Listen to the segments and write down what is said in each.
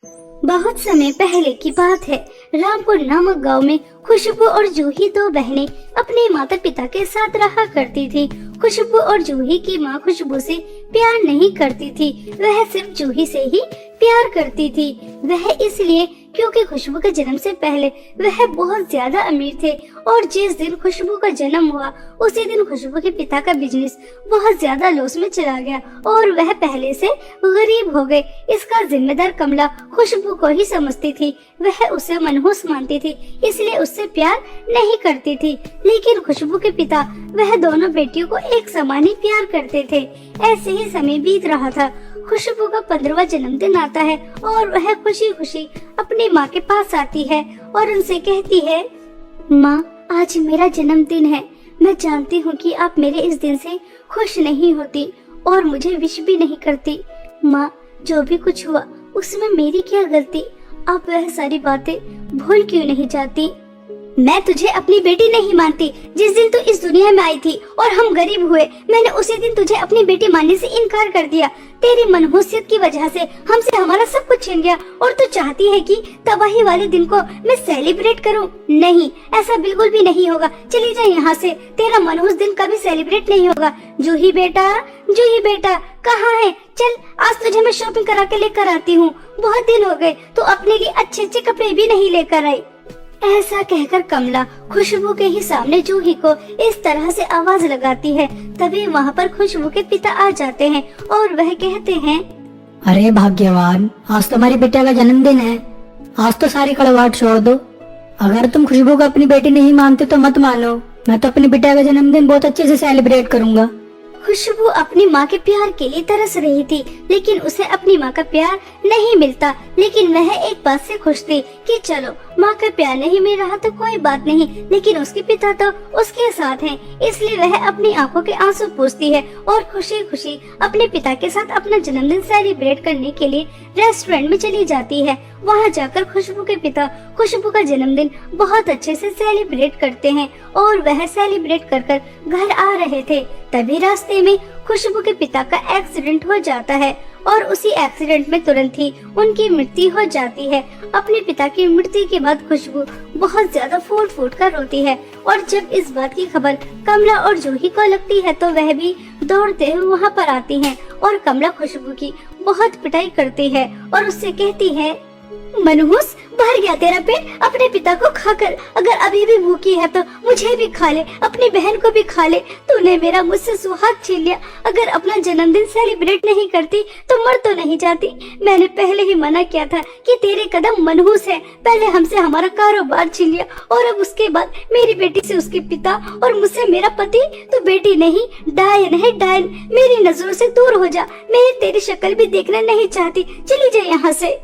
बहुत समय पहले की बात है। रामपुर नामक गांव में खुशबू और जूही दो बहनें अपने माता पिता के साथ रहा करती थी। खुशबू और जूही की माँ खुशबू से प्यार नहीं करती थी, वह सिर्फ जूही से ही प्यार करती थी। वह इसलिए क्योंकि खुशबू के जन्म से पहले वह बहुत ज्यादा अमीर थे और जिस दिन खुशबू का जन्म हुआ उसी दिन खुशबू के पिता का बिजनेस बहुत ज्यादा लॉस में चला गया और वह पहले से गरीब हो गए। इसका जिम्मेदार कमला खुशबू को ही समझती थी। वह उसे मनहूस मानती थी, इसलिए उससे प्यार नहीं करती थी। लेकिन खुशबू के पिता वह दोनों बेटियों को एक समान ही प्यार करते थे। ऐसे ही समय बीत रहा था। खुशबू का 15वां जन्मदिन आता है और वह खुशी खुशी अपनी माँ के पास आती है और उनसे कहती है, माँ, आज मेरा जन्मदिन है। मैं जानती हूँ कि आप मेरे इस दिन से खुश नहीं होती और मुझे विश भी नहीं करती। माँ, जो भी कुछ हुआ उसमें मेरी क्या गलती? आप वह सारी बातें भूल क्यों नहीं जाती? मैं तुझे अपनी बेटी नहीं मानती। जिस दिन तू इस दुनिया में आई थी और हम गरीब हुए, मैंने उसी दिन तुझे अपनी बेटी मानने से इनकार कर दिया। तेरी मनहूसियत की वजह से हमसे हमारा सब कुछ छिन गया और तू चाहती है कि तबाही वाले दिन को मैं सेलिब्रेट करूं। नहीं, ऐसा बिल्कुल भी नहीं होगा। चली जा यहाँ से, तेरा मनहूस दिन कभी सेलिब्रेट नहीं होगा। जूही बेटा कहाँ है? चल, आज तुझे मैं शॉपिंग करा के लेकर आती हूँ। बहुत दिन हो गए, तू अपने लिए अच्छे अच्छे कपड़े भी नहीं लेकर आई। ऐसा कहकर कमला खुशबू के ही सामने जूही को इस तरह से आवाज लगाती है। तभी वहाँ पर खुशबू के पिता आ जाते हैं और वह कहते हैं, अरे भाग्यवान, आज तुम्हारी बेटा का जन्मदिन है। आज तो सारी कड़वाहट छोड़ दो। अगर तुम खुशबू को अपनी बेटी नहीं मानते तो मत मानो। मैं तो अपनी बेटा का जन्मदिन बहुत अच्छे से सेलिब्रेट करूंगा। खुशबू अपनी माँ के प्यार के लिए तरस रही थी, लेकिन उसे अपनी माँ का प्यार नहीं मिलता। लेकिन वह एक बात से खुश थी कि चलो, माँ का प्यार नहीं मिल रहा तो कोई बात नहीं, लेकिन उसके पिता तो उसके साथ हैं। इसलिए वह अपनी आंखों के आंसू पोंछती है और खुशी खुशी अपने पिता के साथ अपना जन्मदिन सेलिब्रेट करने के लिए रेस्टोरेंट में चली जाती है। वहाँ जाकर खुशबू के पिता खुशबू का जन्मदिन बहुत अच्छे से सेलिब्रेट करते हैं और वह सेलिब्रेट कर कर घर आ रहे थे। तभी रास्ते में खुशबू के पिता का एक्सीडेंट हो जाता है और उसी एक्सीडेंट में तुरंत ही उनकी मृत्यु हो जाती है। अपने पिता की मृत्यु के बाद खुशबू बहुत ज्यादा फूट फूट कर रोती है और जब इस बात की खबर कमला और जूही को लगती है तो वह भी दौड़ते हुए वहाँ पर आती हैं और कमला खुशबू की बहुत पिटाई करती है और उससे कहती है, मनहूस, भर गया तेरा पेट अपने पिता को खाकर। अगर अभी भी भूखी है तो मुझे भी खा ले, अपनी बहन को भी खा ले। तूने मेरा मुझसे सुहाग छीन लिया। अगर अपना जन्मदिन सेलिब्रेट नहीं करती तो मर तो नहीं जाती। मैंने पहले ही मना किया था कि तेरे कदम मनहूस है। पहले हमसे हमारा कारोबार छीन लिया और अब उसके बाद मेरी बेटी से उसके पिता और मुझसे मेरा पति। तो बेटी नहीं, डायन है, डायन। मेरी नजरों से दूर हो जा। मैं तेरी शक्ल भी देखना नहीं चाहती। चली जा यहाँ से।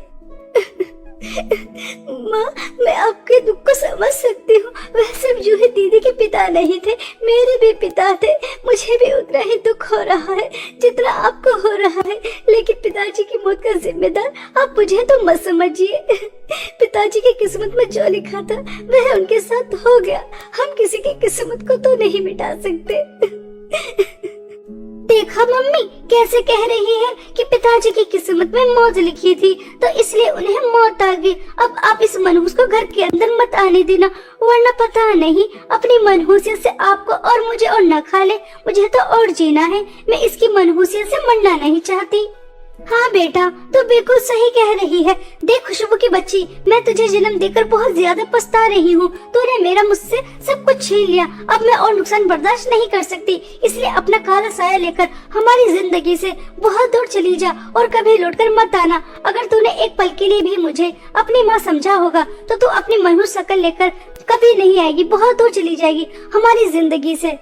माँ, मैं आपके दुख को समझ सकती हूँ। वह सिर्फ जूही दीदी के पिता नहीं थे, मेरे भी पिता थे। मुझे भी उतना ही दुख हो रहा है जितना आपको हो रहा है, लेकिन पिताजी की मौत का जिम्मेदार आप मुझे तो मत समझिए। पिताजी की किस्मत में जो लिखा था वह उनके साथ हो गया। हम किसी की किस्मत को तो नहीं मिटा सकते। देखा मम्मी कैसे कह रही है कि पिताजी की किस्मत में मौत लिखी थी तो इसलिए उन्हें मौत आ गई। अब आप इस मनहूस को घर के अंदर मत आने देना, वरना पता नहीं अपनी मनहूसियत से आपको और मुझे और न खा ले। मुझे तो और जीना है, मैं इसकी मनहूसियत से मरना नहीं चाहती। हाँ बेटा, तू बिल्कुल सही कह रही है। देख खुशबू की बच्ची, मैं तुझे जन्म देकर बहुत ज्यादा पछता रही हूँ। तूने मेरा मुझसे सब कुछ छीन लिया। अब मैं और नुकसान बर्दाश्त नहीं कर सकती, इसलिए अपना काला साया लेकर हमारी जिंदगी से बहुत दूर चली जा और कभी लौटकर मत आना। अगर तूने एक पल के लिए भी मुझे अपनी माँ समझा होगा तो तू अपनी मनहूस शक्ल लेकर कभी नहीं आएगी, बहुत दूर चली जाएगी हमारी जिंदगी से।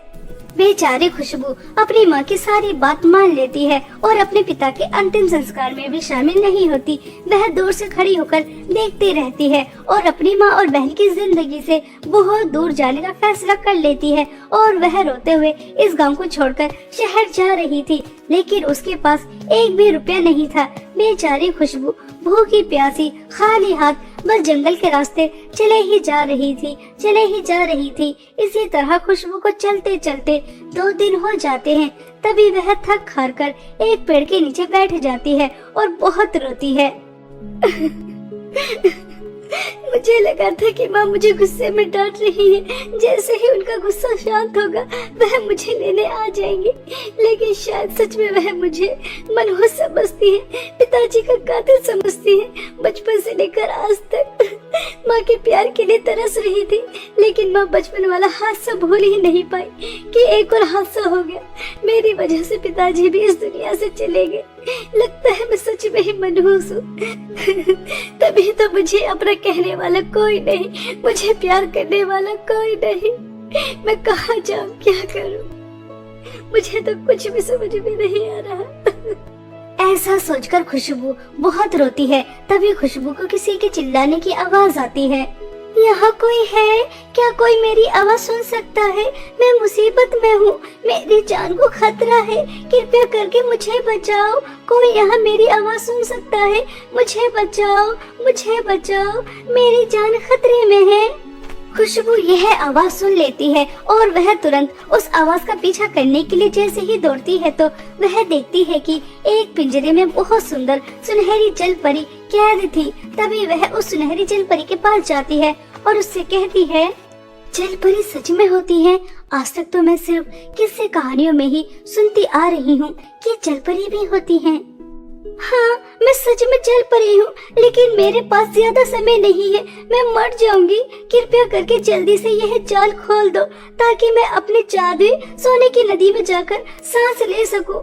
बेचारी खुशबू अपनी माँ की सारी बात मान लेती है और अपने पिता के अंतिम संस्कार में भी शामिल नहीं होती। वह दूर से खड़ी होकर देखती रहती है और अपनी माँ और बहन की जिंदगी से बहुत दूर जाने का फैसला कर लेती है और वह रोते हुए इस गांव को छोड़कर शहर जा रही थी, लेकिन उसके पास एक भी रुपया नहीं था। बेचारी खुशबू भूखी प्यासी खाली हाथ बस जंगल के रास्ते चले ही जा रही थी। इसी तरह खुशबू को चलते चलते 2 दिन हो जाते हैं। तभी वह थक हार कर एक पेड़ के नीचे बैठ जाती है और बहुत रोती है। मुझे लगा था कि माँ मुझे गुस्से में डांट रही है, जैसे ही उनका गुस्सा शांत होगा वह मुझे लेने आ जाएंगे, लेकिन शायद सच में वह मुझे मनहूस समझती है, पिताजी का कातिल समझती है। बचपन से लेकर आज तक माँ के प्यार के लिए तरस रही थी, लेकिन माँ बचपन वाला हादसा भूल ही नहीं पाई कि एक और हादसा हो गया। मेरी वजह से पिताजी भी इस दुनिया से चले गए। लगता है मैं सच में ही मनहूस हूँ। तभी तो मुझे अपना कहने वाला कोई नहीं, मुझे प्यार करने वाला कोई नहीं। मैं कहाँ जाऊँ, क्या करूँ? मुझे तो कुछ भी समझ में नहीं आ रहा। ऐसा सोचकर खुशबू बहुत रोती है। तभी खुशबू को किसी के चिल्लाने की आवाज आती है। यहाँ कोई है क्या? कोई मेरी आवाज सुन सकता है? मैं मुसीबत में हूँ, मेरी जान को खतरा है, कृपया करके मुझे बचाओ। कोई यहाँ मेरी आवाज सुन सकता है? मुझे बचाओ, मुझे बचाओ, मेरी जान खतरे में है। खुशबू यह आवाज सुन लेती है और वह तुरंत उस आवाज का पीछा करने के लिए जैसे ही दौड़ती है तो वह देखती है कि एक पिंजरे में बहुत सुंदर सुनहरी जल परी कैद थी। तभी वह उस सुनहरी जल परी के पास जाती है और उससे कहती है, जल परी सच में होती है? आज तक तो मैं सिर्फ किस्से कहानियों में ही सुनती आ रही हूँ कि जल परी भी होती है। हाँ, मैं सच में जल परी हूँ, लेकिन मेरे पास ज्यादा समय नहीं है, मैं मर जाऊंगी। कृपया करके जल्दी से यह जाल खोल दो ताकि मैं अपने जादुई सोने की नदी में जाकर सांस ले सकूं।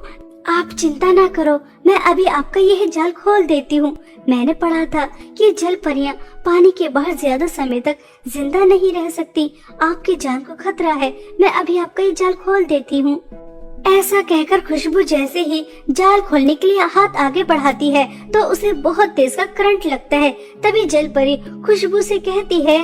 आप चिंता ना करो, मैं अभी आपका यह जाल खोल देती हूँ। मैंने पढ़ा था कि जल परियां पानी के बाहर ज्यादा समय तक जिंदा नहीं रह सकती। आपकी जान को खतरा है, मैं अभी आपका ये जाल खोल देती हूँ। ऐसा कहकर खुशबू जैसे ही जाल खोलने के लिए हाथ आगे बढ़ाती है तो उसे बहुत तेज का करंट लगता है। तभी जल परी खुशबू से कहती है,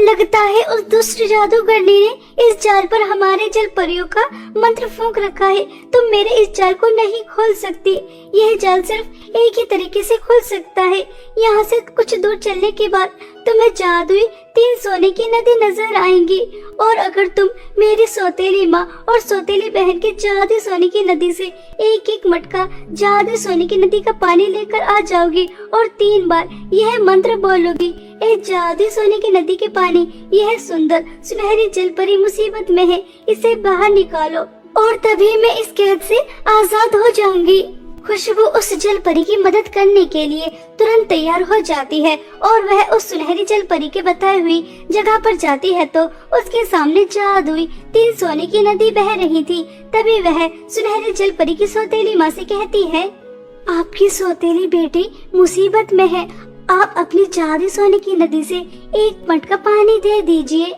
लगता है उस दुष्ट जादूगरनी ने इस जाल पर हमारे जल परियों का मंत्र फूंक रखा है। तुम मेरे इस जाल को नहीं खोल सकती। यह जाल सिर्फ एक ही तरीके से खुल सकता है। यहाँ से कुछ दूर चलने के बाद तुम्हें जादुई 3 सोने की नदी नजर आएंगी और अगर तुम मेरी सौतेली माँ और सौतेली बहन के जादुई सोने की नदी से एक मटका जादुई सोने की नदी का पानी लेकर आ जाओगी और 3 बार यह मंत्र बोलोगी, ए जादुई सोने की नदी के पानी, यह सुंदर सुनहरी जल परी मुसीबत में है, इसे बाहर निकालो और तभी मैं इस कैद से आजाद हो जाऊंगी। खुशबू उस जल परी की मदद करने के लिए तुरंत तैयार हो जाती है और वह उस सुनहरी जल परी के बताई हुई जगह पर जाती है तो उसके सामने जादुई 3 सोने की नदी बह रही थी। तभी वह सुनहरी जल परी की सौतेली माँ से कहती है, आपकी सौतेली बेटी मुसीबत में है, आप अपनी जादुई सोने की नदी से एक मटका पानी दे दीजिए।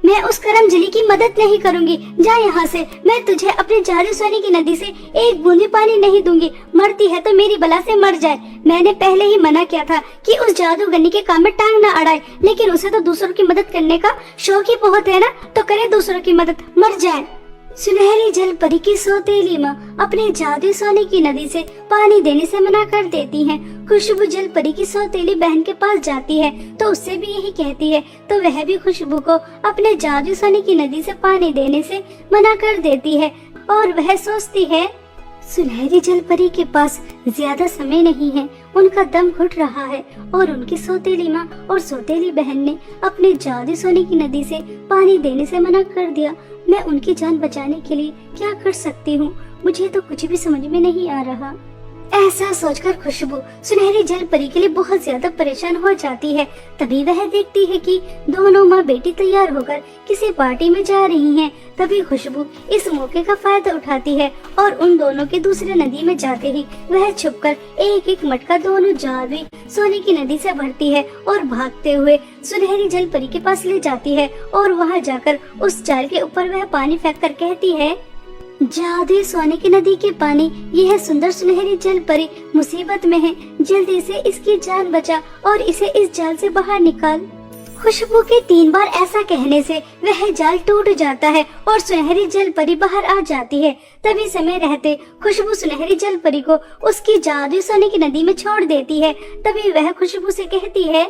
मैं उस करमजली की मदद नहीं करूंगी, जा यहाँ से। मैं तुझे अपने जादुई सोने की नदी से एक बूंद भी पानी नहीं दूंगी। मरती है तो मेरी बला से मर जाए। मैंने पहले ही मना किया था कि उस जादूगरनी के काम में टांग न अड़ाए, लेकिन उसे तो दूसरों की मदद करने का शौक ही बहुत है ना, तो करे दूसरों की मदद, मर जाए। सुनहरी जल परी की सौतेली माँ अपने जादुई सोने की नदी से पानी देने से मना कर देती है। खुशबू जल परी की सौतेली बहन के पास जाती है तो उससे भी यही कहती है, तो वह भी खुशबू को अपने जादुई सोने की नदी से पानी देने से मना कर देती है और वह सोचती है, सुनहरी जल परी के पास ज्यादा समय नहीं है, उनका दम घुट रहा है और उनकी सौतेली माँ और सौतेली बहन ने अपने जादुई सोने की नदी से पानी देने से मना कर दिया। मैं उनकी जान बचाने के लिए क्या कर सकती हूँ? मुझे तो कुछ भी समझ में नहीं आ रहा। ऐसा सोचकर खुशबू सुनहरी जल परी के लिए बहुत ज्यादा परेशान हो जाती है। तभी वह देखती है कि दोनों माँ बेटी तैयार होकर किसी पार्टी में जा रही हैं। तभी खुशबू इस मौके का फायदा उठाती है और उन दोनों के दूसरे नदी में जाते ही वह छुपकर एक मटका दोनों जादुई सोने की नदी से भरती है और भागते हुए सुनहरी जल परी के पास ले जाती है और वहाँ जाकर उस जाल के ऊपर वह पानी फेंक कर कहती है, जादुई सोने की नदी के पानी, यह सुंदर सुनहरी जल परी मुसीबत में है, जल्दी से इसकी जान बचा और इसे इस जाल से बाहर निकाल। खुशबू के 3 बार ऐसा कहने से वह जाल टूट जाता है और सुनहरी जल परी बाहर आ जाती है। तभी समय रहते खुशबू सुनहरी जल परी को उसकी जादुई सोने की नदी में छोड़ देती है। तभी वह खुशबू से कहती है,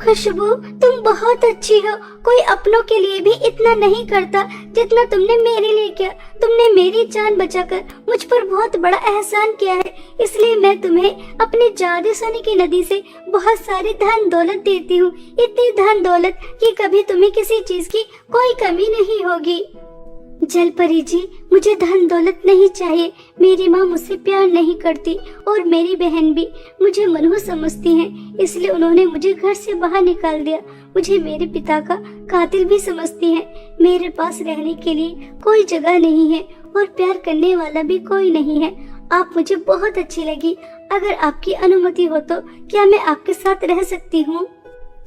खुशबू, तुम बहुत अच्छी हो। कोई अपनों के लिए भी इतना नहीं करता जितना तुमने मेरे लिए किया। तुमने मेरी जान बचाकर मुझ पर बहुत बड़ा एहसान किया है, इसलिए मैं तुम्हें अपनी जादू सोने की नदी से बहुत सारी धन दौलत देती हूँ। इतनी धन दौलत कि कभी तुम्हें किसी चीज की कोई कमी नहीं होगी। जलपरी जी, मुझे धन दौलत नहीं चाहिए। मेरी माँ मुझसे प्यार नहीं करती और मेरी बहन भी मुझे मनहूस समझती हैं, इसलिए उन्होंने मुझे घर से बाहर निकाल दिया। मुझे मेरे पिता का कातिल भी समझती हैं। मेरे पास रहने के लिए कोई जगह नहीं है और प्यार करने वाला भी कोई नहीं है। आप मुझे बहुत अच्छी लगी। अगर आपकी अनुमति हो तो क्या मैं आपके साथ रह सकती हूँ?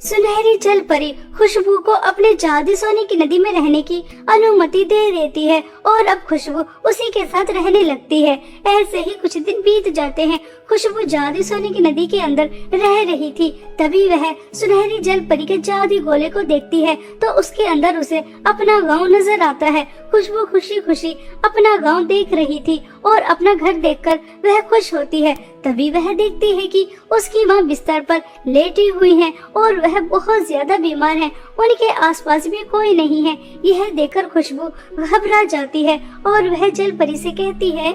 सुनहरी जल परी खुशबू को अपने जादू सोने की नदी में रहने की अनुमति दे देती है और अब खुशबू उसी के साथ रहने लगती है। ऐसे ही कुछ दिन बीत जाते हैं। खुशबू जादू सोने की नदी के अंदर रह रही थी, तभी वह सुनहरी जल परी के जादू गोले को देखती है तो उसके अंदर उसे अपना गांव नजर आता है। खुशबू खुशी खुशी अपना गांव देख रही थी और अपना घर देखकर वह खुश होती है। तभी वह देखती है कि उसकी माँ बिस्तर पर लेटी हुई है और वह बहुत ज्यादा बीमार है। उनके आसपास भी कोई नहीं है। यह देखकर खुशबू घबरा जाती है और वह जलपरी से कहती है,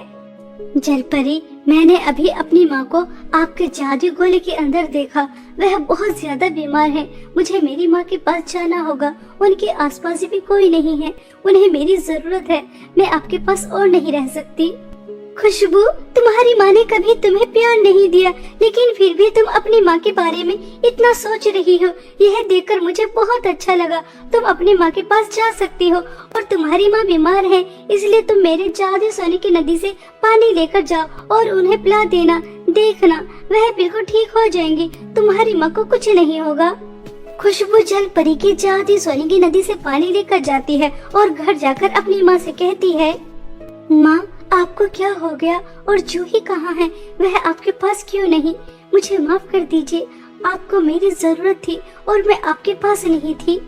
जलपरी, मैंने अभी अपनी माँ को आपके जादू गोले के अंदर देखा। वह बहुत ज्यादा बीमार है। मुझे मेरी माँ के पास जाना होगा। उनके आसपास भी कोई नहीं है। उन्हें मेरी जरूरत है। मैं आपके पास और नहीं रह सकती। खुशबू, तुम्हारी माँ ने कभी तुम्हें प्यार नहीं दिया, लेकिन फिर भी तुम अपनी माँ के बारे में इतना सोच रही हो। यह देखकर मुझे बहुत अच्छा लगा। तुम अपनी माँ के पास जा सकती हो और तुम्हारी माँ बीमार है, इसलिए तुम मेरे जादू सोने की नदी से पानी लेकर जाओ और उन्हें पिला देना। देखना, वह बिल्कुल ठीक हो जाएंगी। तुम्हारी माँ को कुछ नहीं होगा। खुशबू जल परी की जादू सोने की नदी से पानी लेकर जाती है और घर जाकर अपनी माँ से कहती है, माँ, आपको क्या हो गया और जूही कहाँ है? वह आपके पास क्यों नहीं? मुझे माफ कर दीजिए। आपको मेरी जरूरत थी और मैं आपके पास नहीं थी।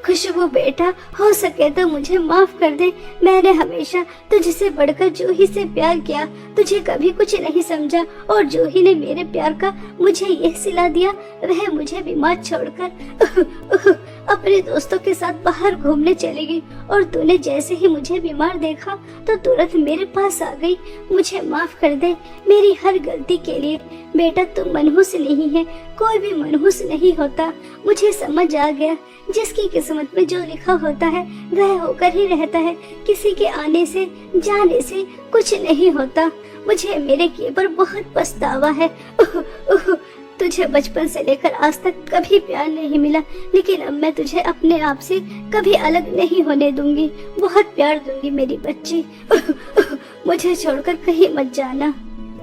खुशबू बेटा, हो सके तो मुझे माफ कर दे। मैंने हमेशा तुझसे बढ़कर जूही से प्यार किया। तुझे कभी कुछ नहीं समझा और जूही ने मेरे प्यार का मुझे यह सिला दिया। वह मुझे बीमार छोड़कर अपने दोस्तों के साथ बाहर घूमने चली गई और तूने जैसे ही मुझे बीमार देखा तो तुरंत मेरे पास आ गई। मुझे माफ कर दे मेरी हर गलती के लिए। बेटा, तुम मनहूस नहीं है। कोई भी मनहूस नहीं होता। मुझे समझ आ गया, जिसकी किस्मत में जो लिखा होता है वह होकर ही रहता है। किसी के आने से जाने से कुछ नहीं होता। मुझे मेरे किए पर बहुत पछतावा है। तुझे बचपन से लेकर आज तक कभी प्यार नहीं मिला, लेकिन अब मैं तुझे अपने आप से कभी अलग नहीं होने दूंगी। बहुत प्यार दूंगी मेरी बच्ची। मुझे छोड़कर कहीं मत जाना।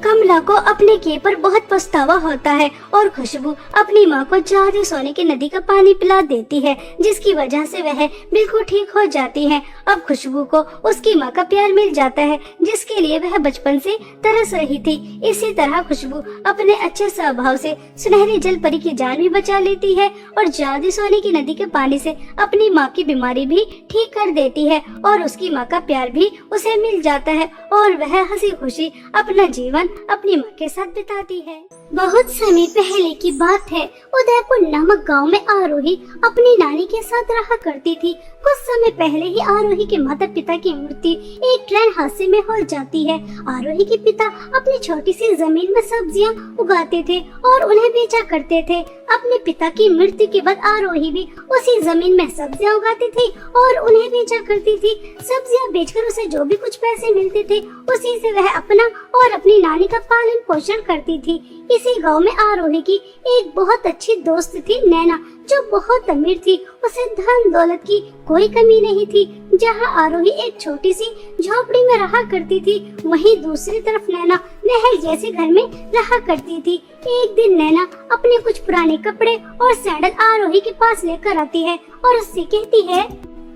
कमला को अपने किए पर बहुत पछतावा होता है और खुशबू अपनी माँ को जादू सोने की नदी का पानी पिला देती है, जिसकी वजह से वह बिल्कुल ठीक हो जाती है। अब खुशबू को उसकी माँ का प्यार मिल जाता है, जिसके लिए वह बचपन से तरस रही थी। इसी तरह खुशबू अपने अच्छे स्वभाव से सुनहरी जल परी की जान भी बचा लेती है और जादू सोने की नदी के पानी से अपनी माँ की बीमारी भी ठीक कर देती है और उसकी माँ का प्यार भी उसे मिल जाता है और वह हंसी खुशी अपना जीवन अपनी माँ के साथ बिताती है। बहुत समय पहले की बात है। उदयपुर नामक गांव में आरोही अपनी नानी के साथ रहा करती थी। कुछ समय पहले ही आरोही के माता पिता की मृत्यु एक ट्रेन हादसे में हो जाती है। आरोही के पिता अपनी छोटी सी जमीन में सब्जियां उगाते थे और उन्हें बेचा करते थे। अपने पिता की मृत्यु के बाद आरोही भी उसी जमीन में सब्जियां उगाती थी और उन्हें बेचा करती थी। सब्जियां बेचकर उसे जो भी कुछ पैसे मिलते थे उसी से वह अपना और अपनी नानी का पालन पोषण करती थी। इसी गांव में आरोही की एक बहुत अच्छी दोस्त थी, नैना, जो बहुत अमीर थी। उसे धन दौलत की कोई कमी नहीं थी। जहां आरोही एक छोटी सी झोपड़ी में रहा करती थी, वहीं दूसरी तरफ नैना महल जैसे घर में रहा करती थी। एक दिन नैना अपने कुछ पुराने कपड़े और सैंडल आरोही के पास लेकर आती है और उससे कहती है,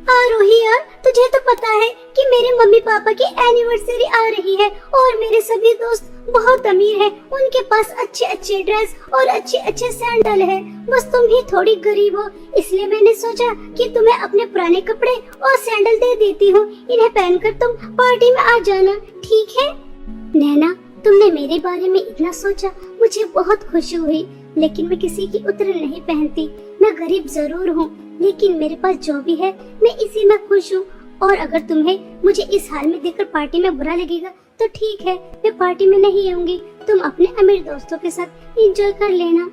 आरोही यार, तुझे तो पता है कि मेरे मम्मी पापा की एनिवर्सरी आ रही है और मेरे सभी दोस्त बहुत अमीर हैं। उनके पास अच्छे अच्छे ड्रेस और अच्छे अच्छे सैंडल है। बस तुम ही थोड़ी गरीब हो, इसलिए मैंने सोचा कि तुम्हें अपने पुराने कपड़े और सैंडल दे देती हूँ। इन्हें पहनकर तुम पार्टी में आ जाना, ठीक है? नैना, तुमने मेरे बारे में इतना सोचा, मुझे बहुत खुशी हुई। लेकिन मैं किसी की उतरन नहीं पहनती। मैं गरीब जरूर हूँ, लेकिन मेरे पास जो भी है मैं इसी में खुश हूँ। और अगर तुम्हें मुझे इस हाल में देखकर पार्टी में बुरा लगेगा तो ठीक है, मैं पार्टी में नहीं आऊंगी। तुम अपने अमीर दोस्तों के साथ एंजॉय कर लेना।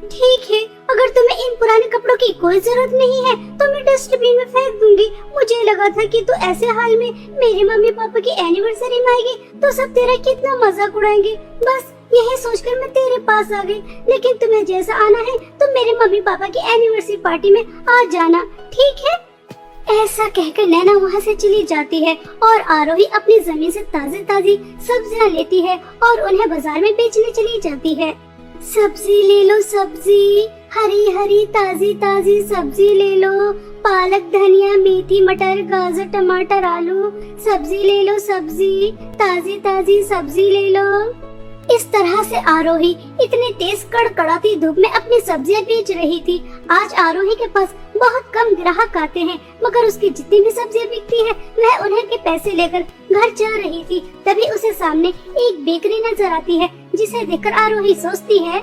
ठीक है, अगर तुम्हें इन पुराने कपड़ों की कोई जरूरत नहीं है तो मैं डस्टबिन में फेंक दूंगी। मुझे लगा था कि तू ऐसे हाल में मेरे मम्मी पापा की एनिवर्सरी में आएगी तो सब तेरा कितना मजाक उड़ाएंगे। बस यही सोचकर मैं तेरे पास आ गई। लेकिन तुम्हें जैसा आना है तो मेरे मम्मी पापा की एनिवर्सरी पार्टी में आ जाना, ठीक है? ऐसा कहकर नैना वहाँ से चली जाती है और आरोही अपनी जमीन से ताजी ताजी सब्जियाँ लेती है और उन्हें बाजार में बेचने चली जाती है। सब्जी ले लो सब्जी, हरी हरी ताजी ताजी सब्जी ले लो। पालक, धनिया, मेथी, मटर, गाजर, टमाटर, आलू। सब्जी ले लो सब्जी, ताजी ताजी सब्जी ले लो। इस तरह से आरोही इतनी तेज कड़कड़ाती धूप में अपनी सब्जियां बेच रही थी। आज आरोही के पास बहुत कम ग्राहक आते हैं, मगर उसकी जितनी भी सब्जियां बिकती है वह उन्हें के पैसे लेकर घर जा रही थी। तभी उसे सामने एक बेकरी नजर आती है, जिसे देखकर आरोही सोचती है,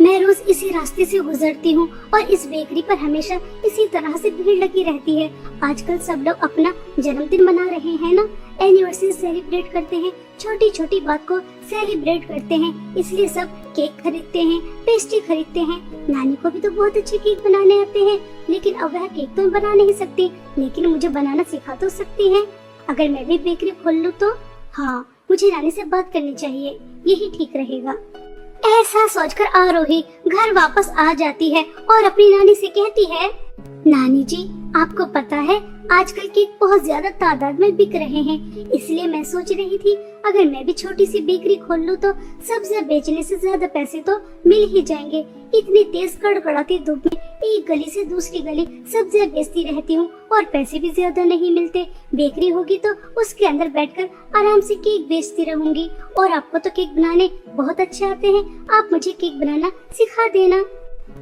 मैं रोज इसी रास्ते से गुजरती हूँ और इस बेकरी पर हमेशा इसी तरह से भीड़ लगी रहती है। आजकल सब लोग अपना जन्मदिन मना रहे हैं ना, एनिवर्सरी सेलिब्रेट करते हैं, छोटी छोटी बात को सेलिब्रेट करते हैं, इसलिए सब केक खरीदते हैं, पेस्ट्री खरीदते हैं। नानी को भी तो बहुत अच्छे केक बनाने आते हैं, लेकिन अब वह केक तो बना नहीं सकती, लेकिन मुझे बनाना सिखा तो सकती है। अगर मैं भी बेकरी खोल लूँ तो हाँ, मुझे नानी से बात करनी चाहिए, यही ठीक रहेगा। ऐसा सोचकर आरोही घर वापस आ जाती है और अपनी नानी से कहती है, नानी जी, आपको पता है आजकल केक बहुत ज्यादा तादाद में बिक रहे हैं, इसलिए मैं सोच रही थी अगर मैं भी छोटी सी बेकरी खोल लूं तो सब्जियां बेचने से ज्यादा पैसे तो मिल ही जाएंगे। इतनी तेज कड़कड़ाती धूप में एक गली से दूसरी गली सब्जियां बेचती रहती हूँ और पैसे भी ज्यादा नहीं मिलते। बेकरी होगी तो उसके अंदर बैठकर आराम से केक बेचती रहूंगी। और आपको तो केक बनाने बहुत अच्छे आते हैं, आप मुझे केक बनाना सिखा देना।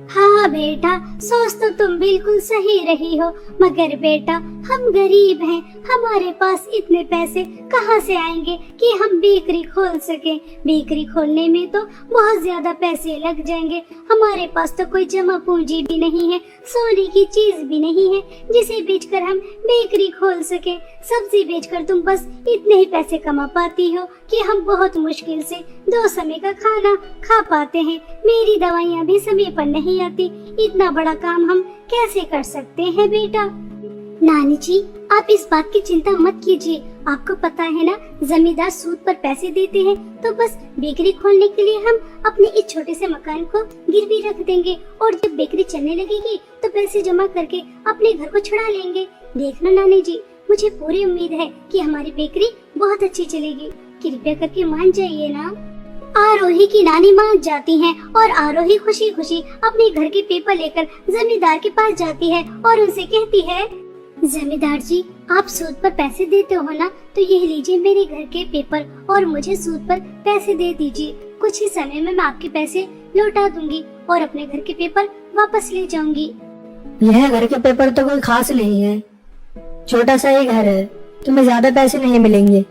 हाँ बेटा, सोच तो तुम बिल्कुल सही रही हो, मगर बेटा हम गरीब हैं, हमारे पास इतने पैसे कहाँ से आएंगे कि हम बेकरी खोल सकें। बेकरी खोलने में तो बहुत ज्यादा पैसे लग जाएंगे, हमारे पास तो कोई जमा पूंजी भी नहीं है, सोने की चीज भी नहीं है जिसे बेचकर हम बेकरी खोल सके। सब्जी बेचकर तुम बस इतने ही पैसे कमा पाती हो कि हम बहुत मुश्किल से 2 समय का खाना खा पाते हैं। मेरी दवाइयाँ भी समय पर नहीं आती, इतना बड़ा काम हम कैसे कर सकते हैं बेटा? नानी जी, आप इस बात की चिंता मत कीजिए, आपको पता है ना, जमींदार सूद पर पैसे देते हैं, तो बस बेकरी खोलने के लिए हम अपने इस छोटे से मकान को गिरवी रख देंगे और जब बेकरी चलने लगेगी तो पैसे जमा करके अपने घर को छुड़ा लेंगे। देखना नानी जी, मुझे पूरी उम्मीद है कि हमारी बेकरी बहुत अच्छी चलेगी, कृपया करके मान जाइए ना। आरोही की नानी मान जाती हैं और आरोही खुशी खुशी अपने घर के पेपर लेकर जमींदार के पास जाती है और उनसे कहती है, जमींदार जी, आप सूद पर पैसे देते हो ना, तो ये लीजिए मेरे घर के पेपर और मुझे सूद पर पैसे दे दीजिए। कुछ ही समय में मैं आपके पैसे लौटा दूंगी और अपने घर के पेपर वापस ले जाऊंगी। यह घर के पेपर तो कोई खास नहीं है, छोटा सा ही घर है, तुम्हें ज्यादा पैसे नहीं मिलेंगे।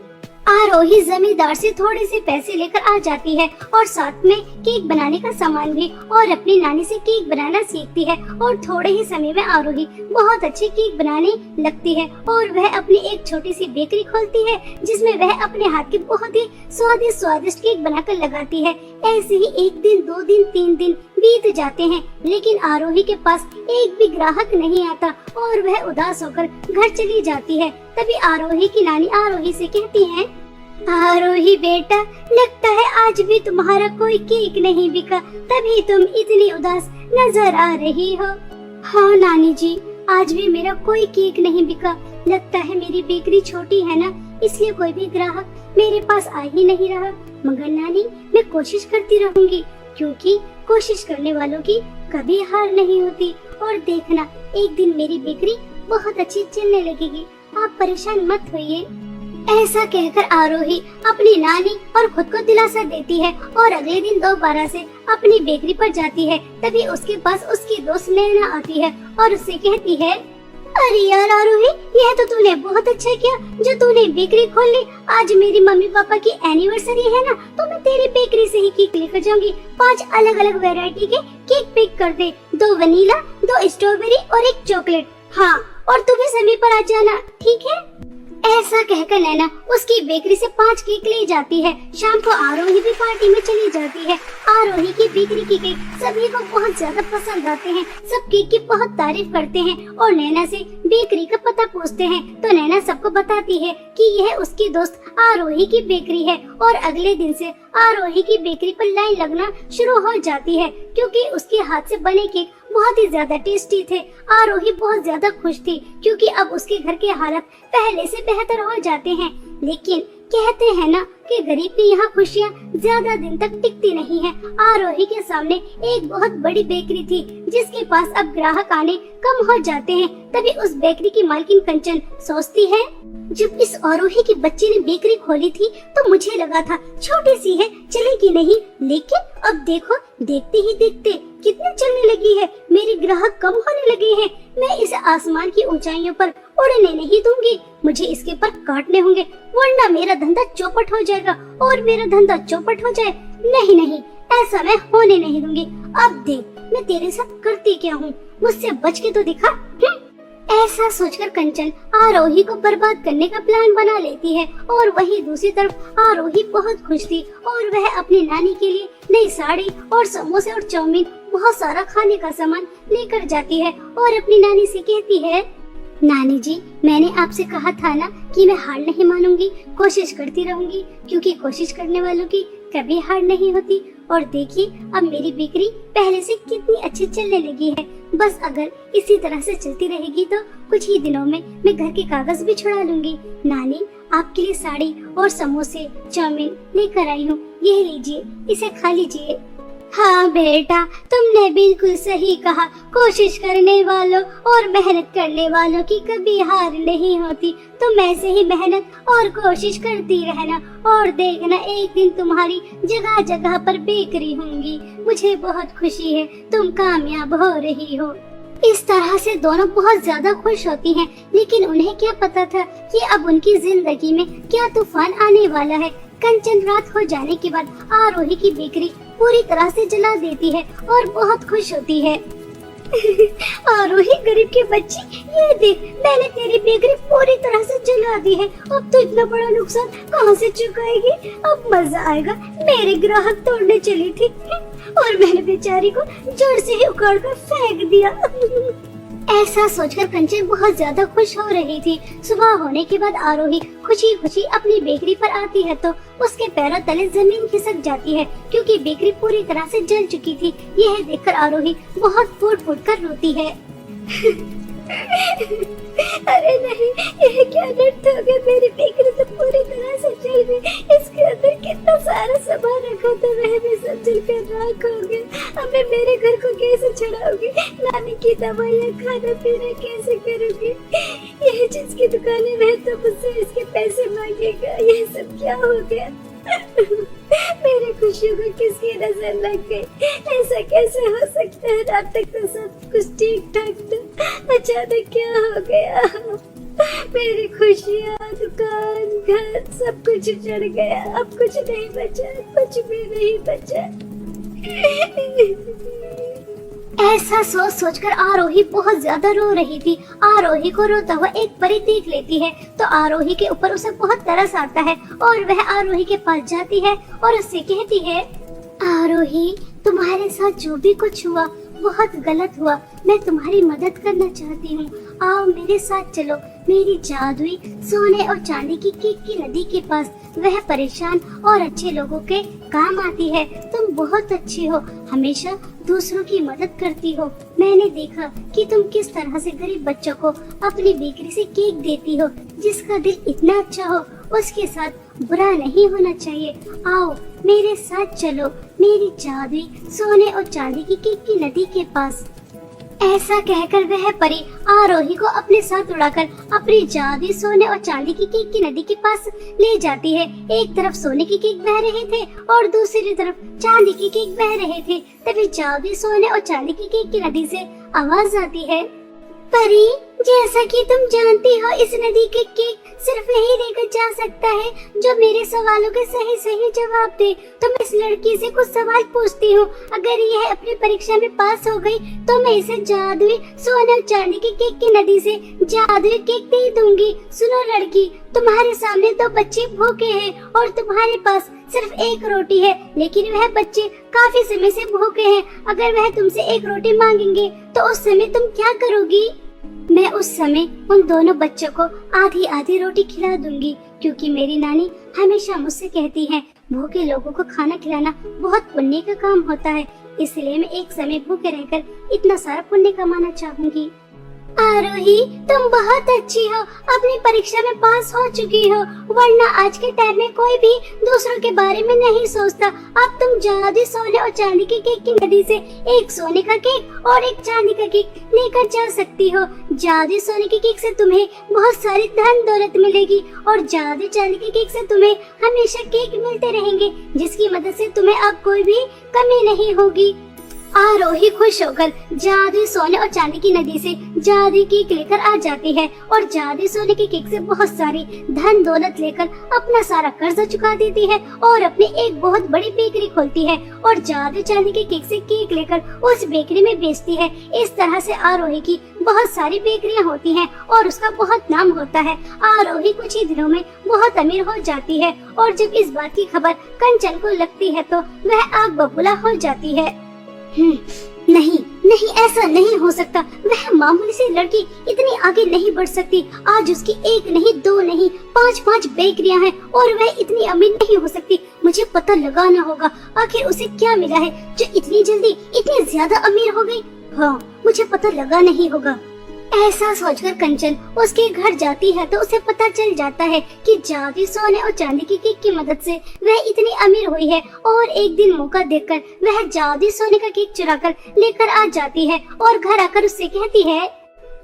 आरोही जमींदार से थोड़े से पैसे लेकर आ जाती है और साथ में केक बनाने का सामान भी, और अपनी नानी से केक बनाना सीखती है और थोड़े ही समय में आरोही बहुत अच्छे केक बनाने लगती है और वह अपनी एक छोटी सी बेकरी खोलती है जिसमें वह अपने हाथ के बहुत ही स्वादिष्ट केक बनाकर लगाती है। ऐसे ही 1 दिन 2 दिन 3 दिन बीत जाते हैं, लेकिन आरोही के पास एक भी ग्राहक नहीं आता और वह उदास होकर घर चली जाती है। तभी आरोही की नानी आरोही से कहती है, आरोही बेटा, लगता है आज भी तुम्हारा कोई केक नहीं बिका, तभी तुम इतनी उदास नजर आ रही हो। हाँ नानी जी, आज भी मेरा कोई केक नहीं बिका, लगता है मेरी बेकरी छोटी है ना, इसलिए कोई भी ग्राहक मेरे पास आ ही नहीं रहा। मगर नानी, मैं कोशिश करती रहूंगी, क्योंकि कोशिश करने वालों की कभी हार नहीं होती। और देखना, एक दिन मेरी बेकरी बहुत अच्छी चलने लगेगी, आप परेशान मत होइए। ऐसा कहकर आरोही अपनी नानी और खुद को दिलासा देती है और अगले दिन दोबारा से अपनी बेकरी पर जाती है। तभी उसके पास उसकी दोस्त नैना आती है और उससे कहती है, अरे यार आरोही, यह तो तूने बहुत अच्छा किया जो तूने बेकरी खोल ली। आज मेरी मम्मी पापा की एनिवर्सरी है ना, तो मैं तेरी बेकरी से ही केक लेकर जाऊंगी। 5 अलग अलग वैरायटी के केक पैक कर दे, 2 वनीला, 2 स्ट्रॉबेरी और 1 चॉकलेट। हाँ, और तू भी समय पर आ जाना, ठीक है? ऐसा कहकर नैना उसकी बेकरी से 5 केक ले जाती है। शाम को आरोही भी पार्टी में चली जाती है। आरोही की बेकरी के केक सभी को बहुत ज्यादा पसंद आते हैं। सब केक की बहुत तारीफ करते हैं और नैना से बेकरी का पता पूछते हैं, तो नैना सबको बताती है कि यह उसकी दोस्त आरोही की बेकरी है। और अगले दिन से आरोही की बेकरी पर लाइन लगना शुरू हो जाती है, क्योंकि उसके हाथ से बने केक बहुत ही ज्यादा टेस्टी थे। आरोही बहुत ज्यादा खुश थी, क्योंकि अब उसके घर के हालात पहले से बेहतर हो जाते हैं। लेकिन कहते हैं ना कि गरीब की यहाँ खुशियाँ ज्यादा दिन तक टिकती नहीं है। आरोही के सामने एक बहुत बड़ी बेकरी थी, जिसके पास अब ग्राहक आने कम हो जाते हैं। तभी उस बेकरी की मालकिन कंचन सोचती है, जब इस आरोही की बच्ची ने बेकरी खोली थी तो मुझे लगा था छोटी सी है, चलेगी नहीं, लेकिन अब देखो, देखते ही देखते कितनी चलने लगी है। मेरे ग्राहक कम होने लगे हैं। मैं इसे आसमान की ऊंचाइयों पर उड़ने नहीं दूंगी, मुझे इसके पर काटने होंगे, वरना मेरा धंधा चौपट हो जाएगा। और मेरा धंधा चौपट हो जाए, नहीं नहीं, ऐसा मैं होने नहीं दूंगी। अब देख मैं तेरे साथ करती क्या हूँ, मुझसे बच के तो दिखा। ऐसा सोचकर कंचन आरोही को बर्बाद करने का प्लान बना लेती है। और वहीं दूसरी तरफ आरोही बहुत खुश थी और वह अपनी नानी के लिए नई साड़ी और समोसे और चाउमीन, बहुत सारा खाने का सामान लेकर जाती है और अपनी नानी से कहती है, नानी जी, मैंने आपसे कहा था ना कि मैं हार नहीं मानूंगी, कोशिश करती रहूंगी, क्योंकि कोशिश करने वालों की कभी हार नहीं होती। और देखिए अब मेरी बिक्री पहले से कितनी अच्छी चलने लगी है। बस अगर इसी तरह से चलती रहेगी तो कुछ ही दिनों में मैं घर के कागज भी छुड़ा लूंगी। नानी, आपके लिए साड़ी और समोसे चाउमीन लेकर आई हूँ, यह लीजिए, इसे खा लीजिए। हाँ बेटा, तुमने बिल्कुल सही कहा, कोशिश करने वालों और मेहनत करने वालों की कभी हार नहीं होती। तुम ऐसे ही मेहनत और कोशिश करती रहना और देखना एक दिन तुम्हारी जगह जगह पर बेकरी होंगी। मुझे बहुत खुशी है तुम कामयाब हो रही हो। इस तरह से दोनों बहुत ज्यादा खुश होती हैं, लेकिन उन्हें क्या पता था कि अब उनकी जिंदगी में क्या तूफान आने वाला है। कंचन रात हो जाने के बाद आरोही की बेकरी पूरी तरह से जला देती है और बहुत खुश होती है। आरोही गरीब की बच्ची, ये देख, मैंने तेरी बेकरी पूरी तरह से जला दी है। अब तो इतना बड़ा नुकसान कहाँ से चुकाएगी? अब मजा आएगा। मेरे ग्राहक तोड़ने चली थी और मैंने बेचारी को जड़ से ही उखाड़ कर फेंक दिया। ऐसा सोचकर कंचन बहुत ज्यादा खुश हो रही थी। सुबह होने के बाद आरोही खुशी खुशी अपनी बेकरी पर आती है तो उसके पैरों तले जमीन खिसक जाती है, क्योंकि बेकरी पूरी तरह से जल चुकी थी। यह देखकर आरोही बहुत फूट फूट कर रोती है। अरे नहीं, यह क्या नर्थ हो गया, मेरी बेकरी तो पूरी तरह से जल गई। इसके अंदर कितना सारा सामान रखा था, वह भी सब जलकर राख हो गया। अब मैं मेरे घर को कैसे छुड़ाऊंगी? नानी की दवाइयाँ, खाना पीना कैसे करूंगी? यह जिसकी दुकान है वह तो मुझसे इसके पैसे मांगेगा। यह सब क्या हो गया? मेरी खुशियों को किसकी नजर लग गई? ऐसा कैसे हो सकता है? रात तक तो सब कुछ ठीक ठाक था, अचानक क्या हो गया? मेरी खुशियाँ, दुकान, घर, सब कुछ उजड़ गया। अब कुछ नहीं बचा, कुछ भी नहीं बचा। ऐसा सोच सोचकर आरोही बहुत ज्यादा रो रही थी। आरोही को रोता हुआ एक परी देख लेती है तो आरोही के ऊपर उसे बहुत तरस आता है और वह आरोही के पास जाती है और उससे कहती है, आरोही, तुम्हारे साथ जो भी कुछ हुआ बहुत गलत हुआ। मैं तुम्हारी मदद करना चाहती हूँ। आओ मेरे साथ चलो मेरी जादुई सोने और चांदी की केक की नदी के पास। वह परेशान और अच्छे लोगों के काम आती है। तुम बहुत अच्छी हो, हमेशा दूसरों की मदद करती हो। मैंने देखा कि तुम किस तरह से गरीब बच्चों को अपनी बेकरी से केक देती हो। जिसका दिल इतना अच्छा हो उसके साथ बुरा नहीं होना चाहिए। आओ मेरे साथ चलो मेरी जादुई सोने और चांदी की केक की नदी के पास। ऐसा कहकर वह परी आरोही को अपने साथ उड़ाकर अपनी जादुई सोने और चांदी की केक की नदी के पास ले जाती है। एक तरफ सोने की केक बह रहे थे और दूसरी तरफ चांदी की केक बह रहे थे। तभी जादुई सोने और चांदी की केक की नदी से आवाज आती है, परी, जैसा कि तुम जानती हो, इस नदी के केक सिर्फ वही लेकर जा सकता है जो मेरे सवालों के सही सही जवाब दे। तुम इस लड़की से कुछ सवाल पूछती हो, अगर यह अपनी परीक्षा में पास हो गई तो मैं इसे जादुई सोने और चांदी के केक की नदी से जादुई केक दे दूंगी। सुनो लड़की, तुम्हारे सामने दो बच्चे भूखे हैं और तुम्हारे पास सिर्फ एक रोटी है, लेकिन वह बच्चे काफी समय से भूखे हैं। अगर वह तुमसे एक रोटी मांगेंगे तो उस समय तुम क्या करोगी? मैं उस समय उन दोनों बच्चों को आधी आधी रोटी खिला दूंगी, क्योंकि मेरी नानी हमेशा मुझसे कहती है भूखे लोगों को खाना खिलाना बहुत पुण्य का काम होता है। इसलिए मैं एक समय भूखे रहकर इतना सारा पुण्य कमाना चाहूंगी। आरोही, तुम बहुत अच्छी हो, अपनी परीक्षा में पास हो चुकी हो, वरना आज के टाइम में कोई भी दूसरों के बारे में नहीं सोचता। अब तुम जादुई सोने और चांदी के केक की नदी से एक सोने का केक और एक चांदी का केक लेकर जा सकती हो। जादुई सोने के केक से तुम्हें बहुत सारी धन दौलत मिलेगी और जादुई चांदी के केक से तुम्हें हमेशा केक मिलते रहेंगे, जिसकी मदद से तुम्हें अब कोई भी कमी नहीं होगी। आरोही खुश होकर जादुई सोने और चांदी की नदी से जादुई केक लेकर आ जाती है और जादुई सोने के केक से बहुत सारी धन दौलत लेकर अपना सारा कर्जा चुका देती है और अपनी एक बहुत बड़ी बेकरी खोलती है और जादुई चांदी के केक से केक लेकर उस बेकरी में बेचती है। इस तरह से आरोही की बहुत सारी बेकरियां होती हैं और उसका बहुत नाम होता है। आरोही कुछ ही दिनों में बहुत अमीर हो जाती है और जब इस बात की खबर कंचन को लगती है तो वह आग बबूला हो जाती है। नहीं नहीं, ऐसा नहीं हो सकता। वह मामूली सी लड़की इतनी आगे नहीं बढ़ सकती। आज उसकी एक नहीं, दो नहीं, पांच बेकरियां हैं और वह इतनी अमीर नहीं हो सकती। मुझे पता लगाना होगा आखिर उसे क्या मिला है जो इतनी जल्दी इतनी ज्यादा अमीर हो गई। हाँ, मुझे पता लगाना ही होगा। ऐसा सोचकर कंचन उसके घर जाती है तो उसे पता चल जाता है कि जादुई सोने और चांदी की केक की मदद से वह इतनी अमीर हुई है और एक दिन मौका देखकर वह जादुई सोने का केक चुराकर लेकर आ जाती है और घर आकर उससे कहती है,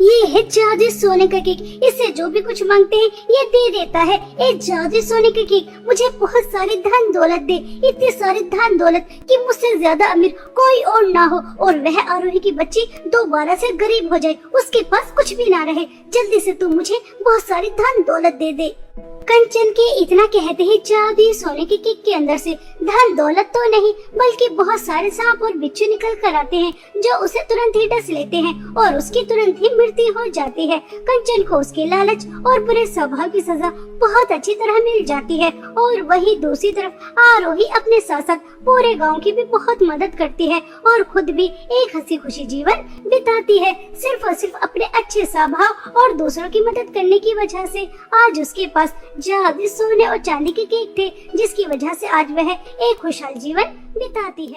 ये है जादुई सोने का केक, इससे जो भी कुछ मांगते हैं ये दे देता है। ये जादुई सोने का केक मुझे बहुत सारी धन दौलत दे, इतनी सारी धन दौलत कि मुझसे ज्यादा अमीर कोई और ना हो और वह आरोही की बच्ची दोबारा से गरीब हो जाए, उसके पास कुछ भी ना रहे। जल्दी से तू मुझे बहुत सारी धन दौलत दे दे। कंचन के इतना कहते ही जादुई सोने के केक के अंदर से धन दौलत तो नहीं बल्कि बहुत सारे सांप और बिच्छू निकल कर आते हैं जो उसे तुरंत ही डस लेते हैं और उसकी तुरंत ही मृत्यु हो जाती है। कंचन को उसके लालच और बुरे स्वभाव की सजा बहुत अच्छी तरह मिल जाती है और वही दूसरी तरफ आरोही अपने साथ साथ पूरे गाँव की भी बहुत मदद करती है और खुद भी एक हंसी खुशी जीवन बिताती है, सिर्फ और सिर्फ अपने अच्छे स्वभाव और दूसरों की मदद करने की वजह से। आज उसके पास जादुई सोने और चांदी के केक थे, जिसकी वजह से आज वह एक खुशहाल जीवन बिताती है।